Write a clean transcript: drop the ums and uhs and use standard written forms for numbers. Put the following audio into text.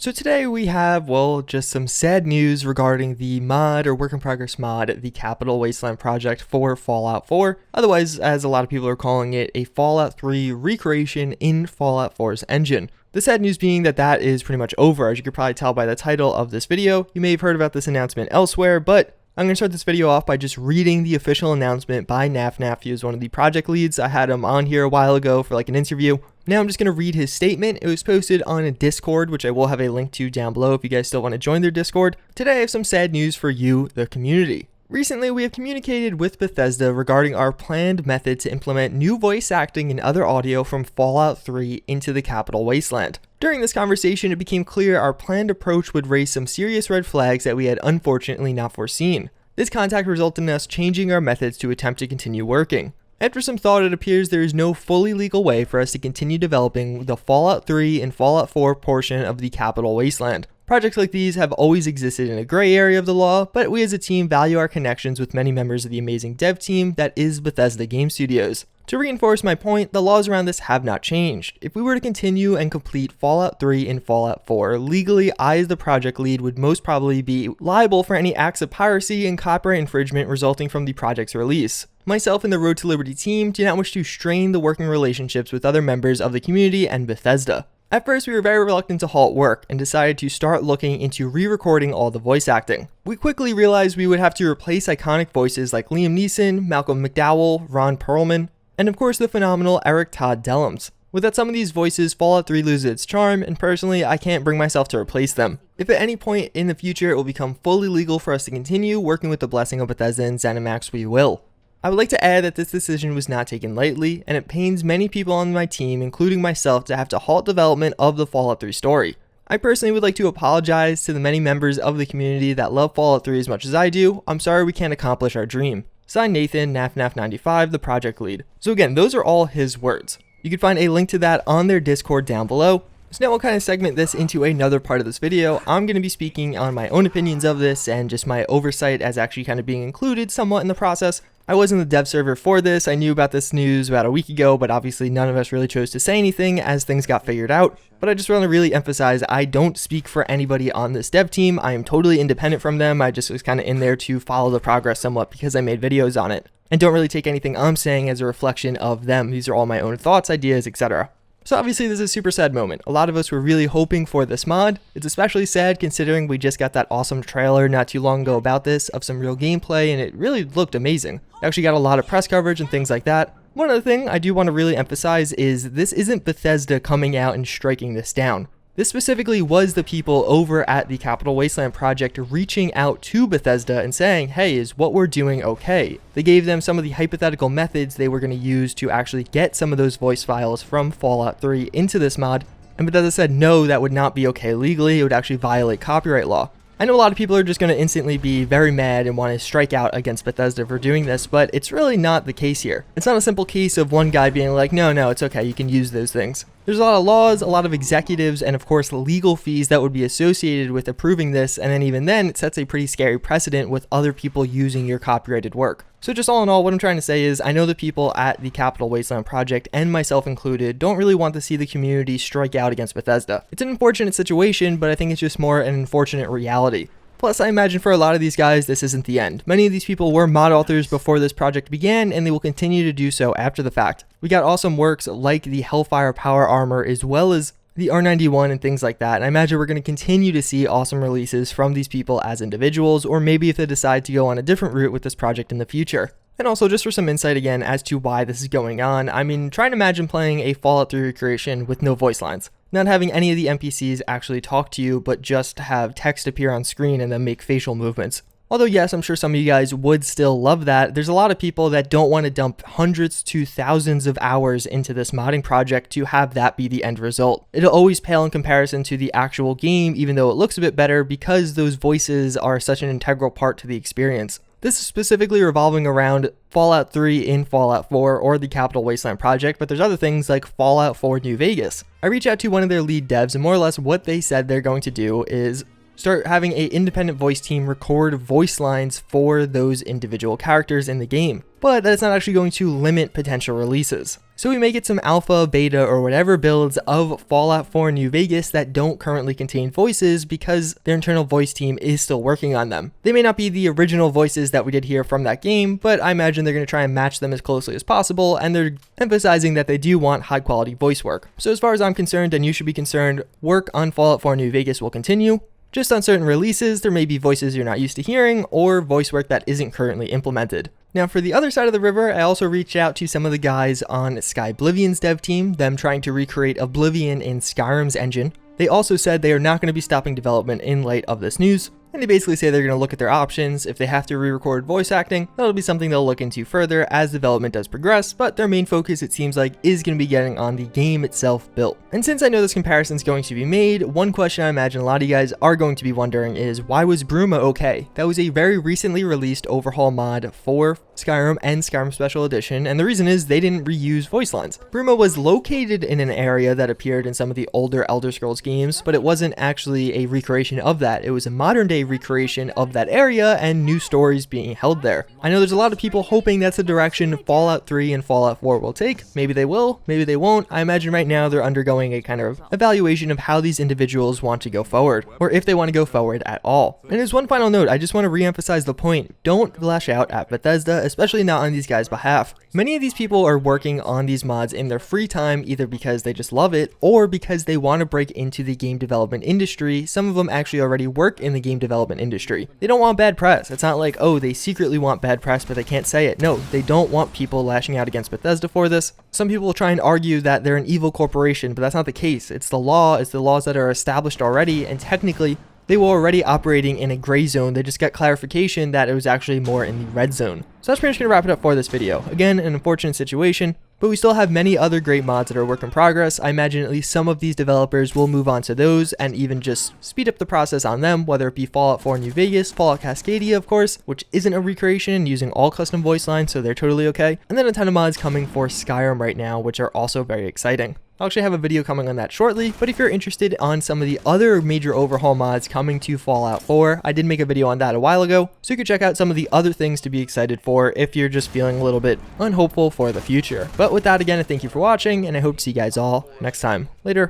So today we have, well, just some sad news regarding the mod or work in progress mod, the Capital Wasteland Project for Fallout 4. Otherwise, as a lot of people are calling it, a Fallout 3 recreation in Fallout 4's engine. The sad news being that that is pretty much over. As you could probably tell by the title of this video, you may have heard about this announcement elsewhere, but I'm going to start this video off by just reading the official announcement by Naf. He was one of the project leads. I had him on here a while ago for like an interview. Now I'm just going to read his statement. It was posted on a Discord, which I will have a link to down below if you guys still want to join their Discord. Today I have some sad news for you, the community. Recently, we have communicated with Bethesda regarding our planned method to implement new voice acting and other audio from Fallout 3 into the Capital Wasteland. During this conversation, it became clear our planned approach would raise some serious red flags that we had unfortunately not foreseen. This contact resulted in us changing our methods to attempt to continue working. After some thought, it appears there is no fully legal way for us to continue developing the Fallout 3 and Fallout 4 portion of the Capital Wasteland. Projects like these have always existed in a gray area of the law, but we as a team value our connections with many members of the amazing dev team that is Bethesda Game Studios. To reinforce my point, the laws around this have not changed. If we were to continue and complete Fallout 3 and Fallout 4, legally I as the project lead would most probably be liable for any acts of piracy and copyright infringement resulting from the project's release. Myself and the Road to Liberty team do not wish to strain the working relationships with other members of the community and Bethesda. At first, we were very reluctant to halt work and decided to start looking into re-recording all the voice acting. We quickly realized we would have to replace iconic voices like Liam Neeson, Malcolm McDowell, Ron Perlman, and of course the phenomenal Eric Todd Dellums. Without some of these voices, Fallout 3 loses its charm, and personally, I can't bring myself to replace them. If at any point in the future it will become fully legal for us to continue working with the blessing of Bethesda and ZeniMax, we will. I would like to add that this decision was not taken lightly, and it pains many people on my team, including myself, to have to halt development of the Fallout 3 story. I personally would like to apologize to the many members of the community that love Fallout 3 as much as I do. I'm sorry we can't accomplish our dream. Signed, Nathan, NafNaf95, the project lead. So again, those are all his words. You can find a link to that on their Discord down below. So now we'll kind of segment this into another part of this video. I'm going to be speaking on my own opinions of this and just my oversight as actually kind of being included somewhat in the process. I was in the dev server for this. I knew about this news about a week ago, but obviously none of us really chose to say anything as things got figured out. But I just want to really emphasize I don't speak for anybody on this dev team. I am totally independent from them. I just was kind of in there to follow the progress somewhat because I made videos on it. And don't really take anything I'm saying as a reflection of them. These are all my own thoughts, ideas, etc. So obviously this is a super sad moment. A lot of us were really hoping for this mod. It's especially sad considering we just got that awesome trailer not too long ago about this of some real gameplay, and it really looked amazing. It actually got a lot of press coverage and things like that. One other thing I do want to really emphasize is this isn't Bethesda coming out and striking this down. This specifically was the people over at the Capital Wasteland Project reaching out to Bethesda and saying, hey, is what we're doing okay? They gave them some of the hypothetical methods they were going to use to actually get some of those voice files from Fallout 3 into this mod, and Bethesda said no, that would not be okay legally, it would actually violate copyright law. I know a lot of people are just going to instantly be very mad and want to strike out against Bethesda for doing this, but it's really not the case here. It's not a simple case of one guy being like, no, it's okay, you can use those things. There's a lot of laws, a lot of executives, and of course legal fees that would be associated with approving this, and then even then it sets a pretty scary precedent with other people using your copyrighted work. So just all in all, what I'm trying to say is I know the people at the Capital Wasteland Project, and myself included, don't really want to see the community strike out against Bethesda. It's an unfortunate situation, but I think it's just more an unfortunate reality. Plus, I imagine for a lot of these guys, this isn't the end. Many of these people were mod authors before this project began, and they will continue to do so after the fact. We got awesome works like the Hellfire Power Armor, as well as the R91 and things like that, and I imagine we're going to continue to see awesome releases from these people as individuals, or maybe if they decide to go on a different route with this project in the future. And also, just for some insight again as to why this is going on, I mean, try and imagine playing a Fallout 3 recreation with no voice lines. Not having any of the NPCs actually talk to you, but just have text appear on screen and then make facial movements. Although yes, I'm sure some of you guys would still love that, there's a lot of people that don't want to dump hundreds to thousands of hours into this modding project to have that be the end result. It'll always pale in comparison to the actual game, even though it looks a bit better, because those voices are such an integral part to the experience. This is specifically revolving around Fallout 3 in Fallout 4 or the Capital Wasteland Project, but there's other things like Fallout 4 New Vegas. I reached out to one of their lead devs, and more or less what they said they're going to do is start having an independent voice team record voice lines for those individual characters in the game. but that it's not actually going to limit potential releases. So we may get some alpha, beta, or whatever builds of Fallout 4 New Vegas that don't currently contain voices because their internal voice team is still working on them. They may not be the original voices that we did hear from that game, but I imagine they're going to try and match them as closely as possible, and they're emphasizing that they do want high quality voice work. So as far as I'm concerned, and you should be concerned, work on Fallout 4 New Vegas will continue. Just on certain releases, there may be voices you're not used to hearing, or voice work that isn't currently implemented. Now for the other side of the river, I also reached out to some of the guys on Skyblivion's dev team, them trying to recreate Oblivion in Skyrim's engine. They also said they are not going to be stopping development in light of this news, and they basically say they're going to look at their options. If they have to re-record voice acting, that'll be something they'll look into further as development does progress, but their main focus, it seems like, is going to be getting on the game itself built. And since I know this comparison is going to be made, one question I imagine a lot of you guys are going to be wondering is, why was Bruma okay? That was a very recently released overhaul mod for Skyrim and Skyrim Special Edition, and the reason is they didn't reuse voice lines. Bruma was located in an area that appeared in some of the older Elder Scrolls games, but it wasn't actually a recreation of that. It was a modern day recreation of that area and new stories being held there. I know there's a lot of people hoping that's the direction Fallout 3 and Fallout 4 will take. Maybe they will, maybe they won't. I imagine right now they're undergoing a kind of evaluation of how these individuals want to go forward, or if they want to go forward at all. And as one final note, I just want to re-emphasize the point, don't lash out at Bethesda, especially not on these guys' behalf. Many of these people are working on these mods in their free time, either because they just love it, or because they want to break into the game development industry. Some of them actually already work in the game development industry. They don't want bad press. It's not like, oh, they secretly want bad press, but they can't say it. No, they don't want people lashing out against Bethesda for this. Some people will try and argue that they're an evil corporation, but that's not the case. It's the law, it's the laws that are established already, and technically, they were already operating in a gray zone. They just got clarification that it was actually more in the red zone. So that's pretty much going to wrap it up for this video. Again, an unfortunate situation, but we still have many other great mods that are work in progress. I imagine at least some of these developers will move on to those and even just speed up the process on them, whether it be Fallout 4 New Vegas, Fallout Cascadia, of course, which isn't a recreation using all custom voice lines, so they're totally okay. And then a ton of mods coming for Skyrim right now, which are also very exciting. I'll actually have a video coming on that shortly, but if you're interested on some of the other major overhaul mods coming to Fallout 4, I did make a video on that a while ago, so you can check out some of the other things to be excited for if you're just feeling a little bit unhopeful for the future. But with that, again, I thank you for watching, and I hope to see you guys all next time. Later.